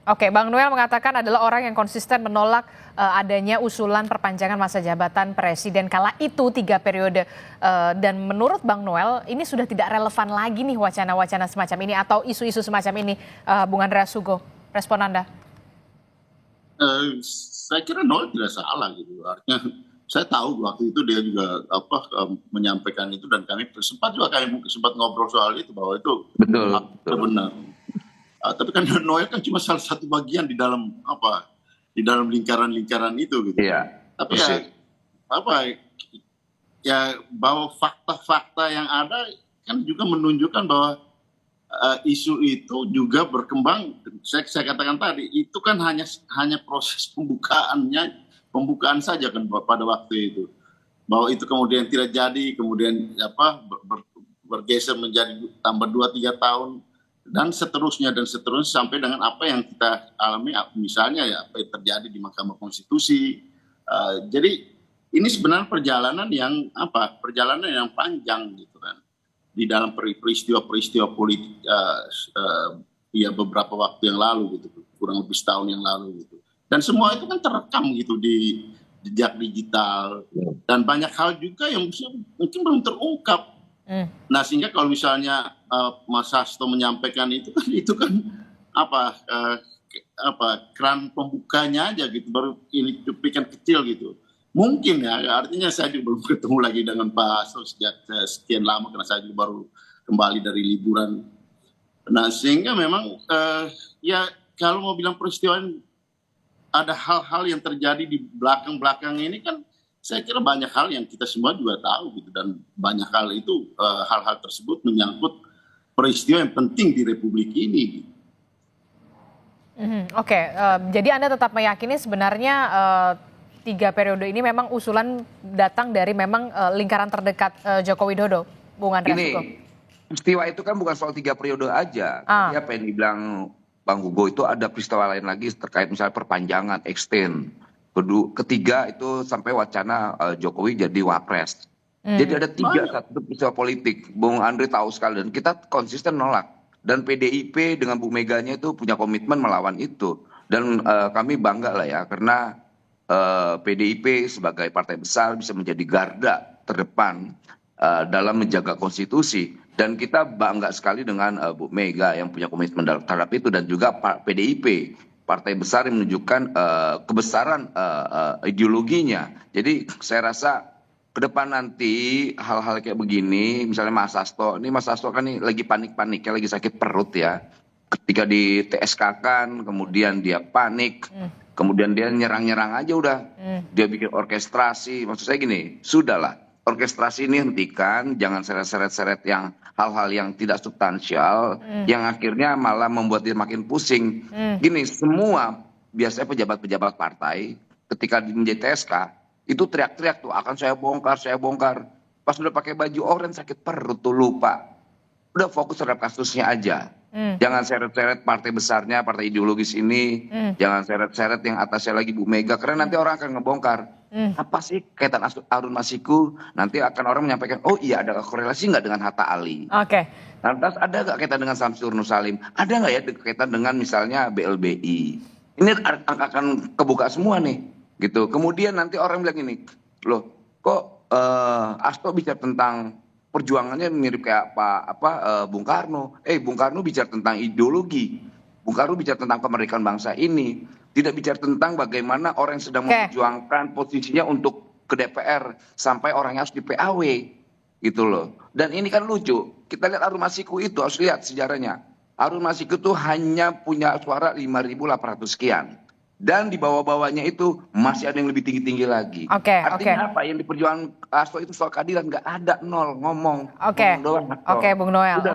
Oke, Bang Noel mengatakan adalah orang yang konsisten menolak adanya usulan perpanjangan masa jabatan presiden kala itu 3 periode. Dan menurut Bang Noel, ini sudah tidak relevan lagi nih wacana-wacana semacam ini atau isu-isu semacam ini, Bung Andreas Hugo. Respon Anda? Saya kira Noel tidak salah gitu. Artinya saya tahu waktu itu dia juga menyampaikan itu dan kami sempat ngobrol soal itu bahwa itu Betul. benar. Tapi kan Noel kan cuma salah satu bagian di dalam lingkaran-lingkaran itu gitu. Iya. Tapi ya bahwa fakta-fakta yang ada kan juga menunjukkan bahwa isu itu juga berkembang. Saya katakan tadi itu kan hanya proses pembukaan saja kan pada waktu itu, bahwa itu kemudian tidak jadi, kemudian bergeser menjadi tambah 2-3 tahun dan seterusnya sampai dengan apa yang kita alami, misalnya ya apa yang terjadi di Mahkamah Konstitusi. Jadi ini sebenarnya perjalanan yang panjang gitu kan, di dalam peristiwa-peristiwa politik ya beberapa waktu yang lalu gitu, kurang lebih setahun yang lalu gitu. Dan semua itu kan terekam gitu di jejak digital dan banyak hal juga yang mungkin belum terungkap. Nah sehingga kalau misalnya Mas Hasto menyampaikan itu kan keran pembukanya aja gitu, baru ini cuplikan kecil gitu. Mungkin ya, artinya saya juga belum ketemu lagi dengan Pak Hasto sejak sekian lama karena saya juga baru kembali dari liburan. Nah sehingga memang ya kalau mau bilang peristiwa ini, ada hal-hal yang terjadi di belakang ini kan saya kira banyak hal yang kita semua juga tahu gitu, dan banyak hal itu hal-hal tersebut menyangkut peristiwa yang penting di Republik ini gitu. Oke, jadi Anda tetap meyakini sebenarnya 3 periode ini memang usulan datang dari memang lingkaran terdekat Joko Widodo, Bung Andreas Hugo? Peristiwa itu kan bukan soal 3 periode aja. Tadi apa yang dibilang Bang Hugo itu ada peristiwa lain lagi terkait misalnya perpanjangan, extend. Ketiga itu sampai wacana Jokowi jadi wapres. Jadi ada 3 peristiwa politik. Bung Andre tahu sekali dan kita konsisten nolak. Dan PDIP dengan Bu Meganya itu punya komitmen melawan itu. Dan kami bangga lah ya karena PDIP sebagai partai besar bisa menjadi garda terdepan dalam menjaga konstitusi. Dan kita bangga sekali dengan Bu Mega yang punya komitmen terhadap itu, dan juga PDIP, partai besar yang menunjukkan kebesaran ideologinya. Jadi saya rasa ke depan nanti hal-hal kayak begini, misalnya Mas Hasto kan nih lagi panik-paniknya, lagi sakit perut ya. Ketika di TSK kan, kemudian dia panik, kemudian dia nyerang-nyerang aja udah. Dia bikin orkestrasi, maksud saya gini, sudahlah. Orkestrasi ini hentikan, jangan seret-seret yang hal-hal yang tidak substansial, yang akhirnya malah membuat dia makin pusing. Gini, semua biasanya pejabat-pejabat partai ketika menjadi TSK itu teriak-teriak tuh, akan saya bongkar. Pas udah pakai baju oranye sakit perut tuh lupa. Udah fokus terhadap kasusnya aja. Jangan seret-seret partai besarnya, partai ideologis ini. Jangan seret-seret yang atasnya lagi Bu Mega, karena nanti orang akan ngebongkar. Apa sih kaitan Harun Masiku? Nanti akan orang menyampaikan, oh iya ada korelasi nggak dengan Hatta Ali? Oke. Lantas ada nggak kaitan dengan Samsur Nur Salim? Ada nggak ya kaitan dengan misalnya BLBI? Ini akan kebuka semua nih, gitu. Kemudian nanti orang bilang ini, loh kok Hasto bicara tentang perjuangannya mirip kayak Bung Karno. Bung Karno bicara tentang ideologi. Bung Karno bicara tentang kemerdekaan bangsa ini. Tidak bicara tentang bagaimana orang yang sedang memperjuangkan posisinya untuk ke DPR sampai orangnya harus di PAW gitu loh. Dan ini kan lucu. Kita lihat Harun Masiku itu, harus lihat sejarahnya. Harun Masiku itu hanya punya suara 5.800 sekian. Dan di bawah-bawahnya itu masih ada yang lebih tinggi-tinggi lagi. Artinya apa? Yang diperjuangkan Hasto itu soal keadilan nggak ada, nol ngomong. Oke, Bung Noel.